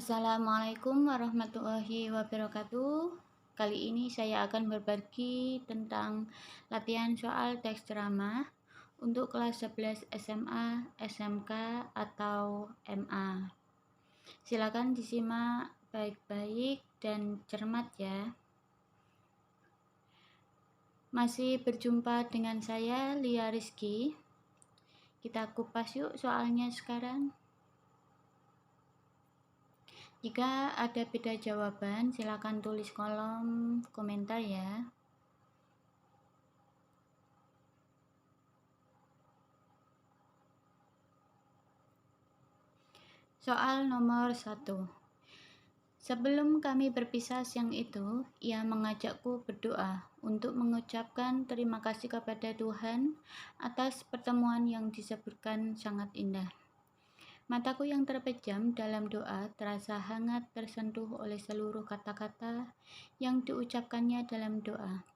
Assalamualaikum warahmatullahi wabarakatuh. Kali ini saya akan berbagi tentang latihan soal teks ceramah untuk kelas 11 SMA, SMK, atau MA. Silakan disimak baik-baik dan cermat ya. Masih berjumpa dengan saya, Lia Rizky. Kita kupas yuk soalnya sekarang. Jika ada beda jawaban, silakan tulis kolom komentar ya. Soal nomor 1. Sebelum kami berpisah siang itu, ia mengajakku berdoa untuk mengucapkan terima kasih kepada Tuhan atas pertemuan yang disebutkan sangat indah. Mataku yang terpejam dalam doa terasa hangat tersentuh oleh seluruh kata-kata yang diucapkannya dalam doa.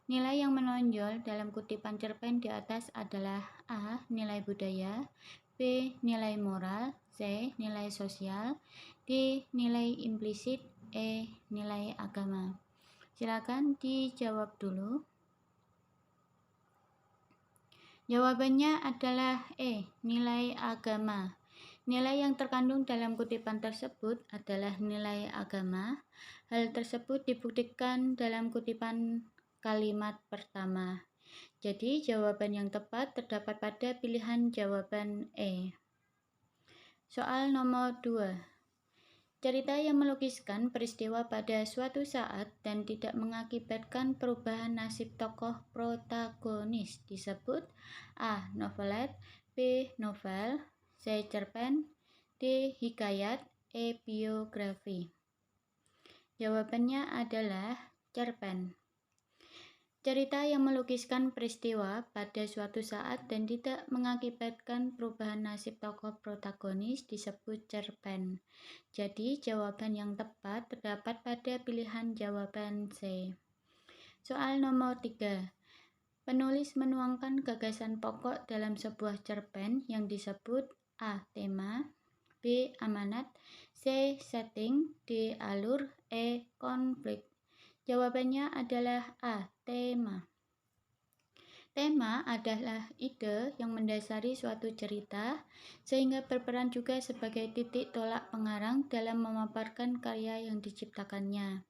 Nilai yang menonjol dalam kutipan cerpen di atas adalah A. Nilai budaya, B. Nilai moral, C. Nilai sosial, D. Nilai implisit, E. Nilai agama. Silakan dijawab dulu. Jawabannya adalah E. Nilai agama. Nilai yang terkandung dalam kutipan tersebut adalah nilai agama. Hal tersebut dibuktikan dalam kutipan kalimat pertama. Jadi jawaban yang tepat terdapat pada pilihan jawaban E. Soal nomor 2. Cerita yang melukiskan peristiwa pada suatu saat dan tidak mengakibatkan perubahan nasib tokoh protagonis disebut A. Novelet, B. Novel, C. Cerpen, D. Hikayat, E. Biografi. Jawabannya adalah cerpen. Cerita yang melukiskan peristiwa pada suatu saat dan tidak mengakibatkan perubahan nasib tokoh protagonis disebut cerpen. Jadi jawaban yang tepat terdapat pada pilihan jawaban C. Soal nomor 3. Penulis menuangkan gagasan pokok dalam sebuah cerpen yang disebut A. Tema, B. Amanat, C. Setting, D. Alur, E. Konflik. Jawabannya adalah A. Tema. Tema adalah ide yang mendasari suatu cerita, sehingga berperan juga sebagai titik tolak pengarang dalam memaparkan karya yang diciptakannya.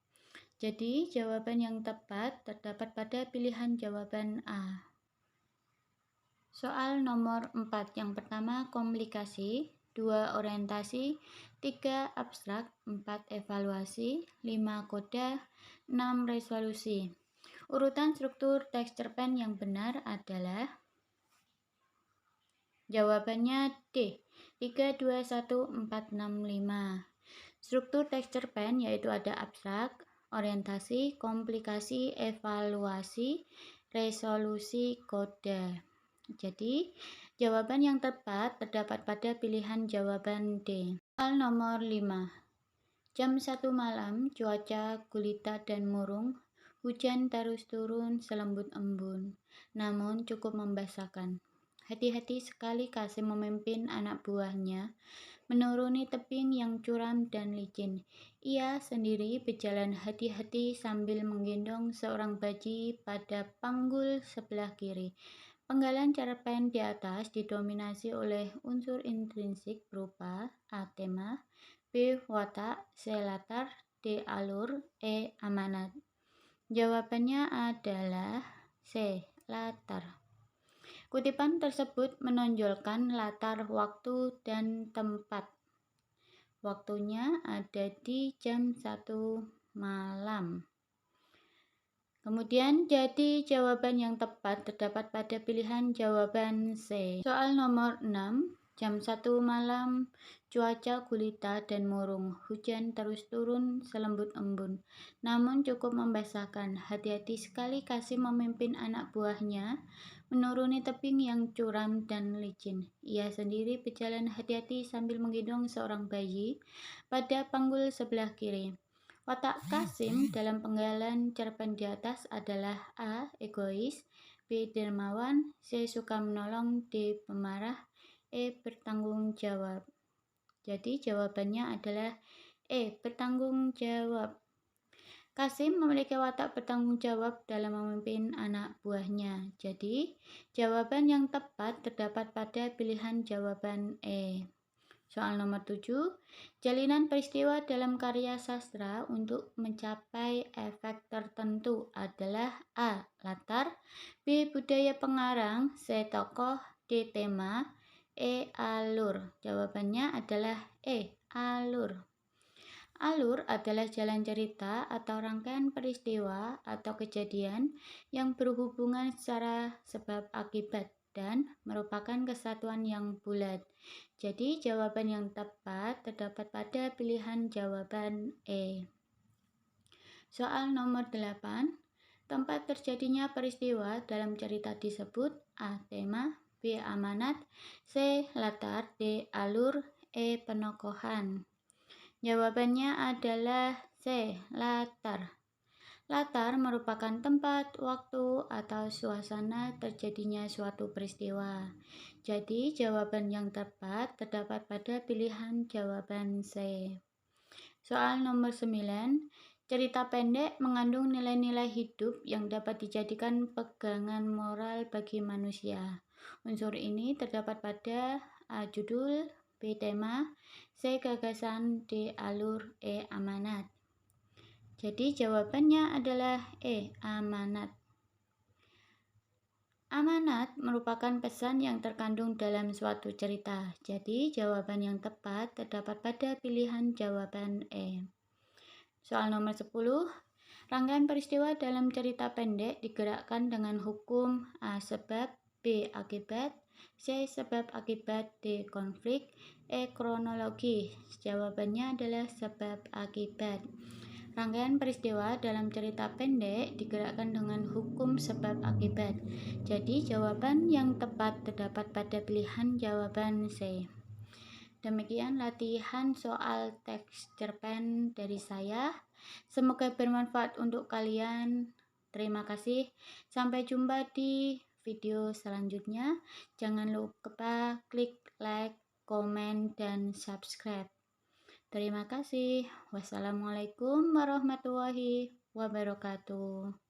Jadi, jawaban yang tepat terdapat pada pilihan jawaban A. Soal nomor 4. Yang pertama, komunikasi, 2. Orientasi, 3. Abstrak, 4. Evaluasi, 5. Koda, 6. Resolusi. Urutan struktur teks cerpen yang benar adalah jawabannya D. 3, 2, 1, 4, 6, 5. Struktur teks cerpen yaitu ada abstrak, orientasi, komplikasi, evaluasi, resolusi, koda. Jadi, jawaban yang tepat terdapat pada pilihan jawaban D. Soal nomor 5. Jam 1 malam, cuaca gulita dan murung, hujan terus turun selembut embun, namun cukup membasahkan. Hati-hati sekali Kasim memimpin anak buahnya menuruni tebing yang curam dan licin. Ia sendiri berjalan hati-hati sambil menggendong seorang bayi pada panggul sebelah kiri. Penggalan cerpen di atas didominasi oleh unsur intrinsik berupa A. Tema, B. Watak, C. Latar, D. Alur, E. Amanat. Jawabannya adalah C. Latar. Kutipan tersebut menonjolkan latar waktu dan tempat. Waktunya ada di jam 1 malam. Kemudian jadi jawaban yang tepat terdapat pada pilihan jawaban C. Soal nomor 6. Jam 1 malam, cuaca gulita dan murung, hujan terus turun selembut embun, namun cukup membasahkan. Hati-hati sekali Kasim memimpin anak buahnya menuruni tebing yang curam dan licin. Ia sendiri berjalan hati-hati sambil menggendong seorang bayi pada panggul sebelah kiri. Watak Kasim dalam penggalan cerpen di atas adalah A. Egois, B. Dermawan, C. Suka menolong, D. Pemarah, E. Bertanggung jawab. Jadi jawabannya adalah Bertanggung jawab. Kasim memiliki watak bertanggung jawab dalam memimpin anak buahnya. Jadi, jawaban yang tepat terdapat pada pilihan jawaban E. Soal nomor 7, jalinan peristiwa dalam karya sastra untuk mencapai efek tertentu adalah A. Latar, B. Budaya pengarang, C. Tokoh, D. Tema, E. Alur. Jawabannya adalah E. Alur. Alur adalah jalan cerita atau rangkaian peristiwa atau kejadian yang berhubungan secara sebab akibat dan merupakan kesatuan yang bulat. Jadi jawaban yang tepat terdapat pada pilihan jawaban E. Soal nomor 8. Tempat terjadinya peristiwa dalam cerita disebut A. Tema, B. Amanat, C. Latar, D. Alur, E. Penokohan. Jawabannya adalah C. Latar. Latar merupakan tempat, waktu, atau suasana terjadinya suatu peristiwa. Jadi, jawaban yang tepat terdapat pada pilihan jawaban C. Soal nomor 9. Cerita pendek mengandung nilai-nilai hidup yang dapat dijadikan pegangan moral bagi manusia. Unsur ini terdapat pada A. Judul, B. Tema, C. Gagasan, D. Alur, E. Amanat. Jadi jawabannya adalah E. Amanat. Amanat merupakan pesan yang terkandung dalam suatu cerita. Jadi jawaban yang tepat terdapat pada pilihan jawaban E. Soal nomor 10. Rangkaian peristiwa dalam cerita pendek digerakkan dengan hukum A. Sebab, B. Akibat, C. Sebab akibat, D. Konflik, E. Kronologi. Jawabannya adalah sebab akibat. Rangkaian peristiwa dalam cerita pendek digerakkan dengan hukum sebab akibat. Jadi jawaban yang tepat terdapat pada pilihan jawaban C. Demikian latihan soal teks cerpen dari saya. Semoga bermanfaat untuk kalian. Terima kasih. Sampai jumpa di video selanjutnya. Jangan lupa klik like, komen, dan subscribe. Terima kasih. Wassalamualaikum warahmatullahi wabarakatuh.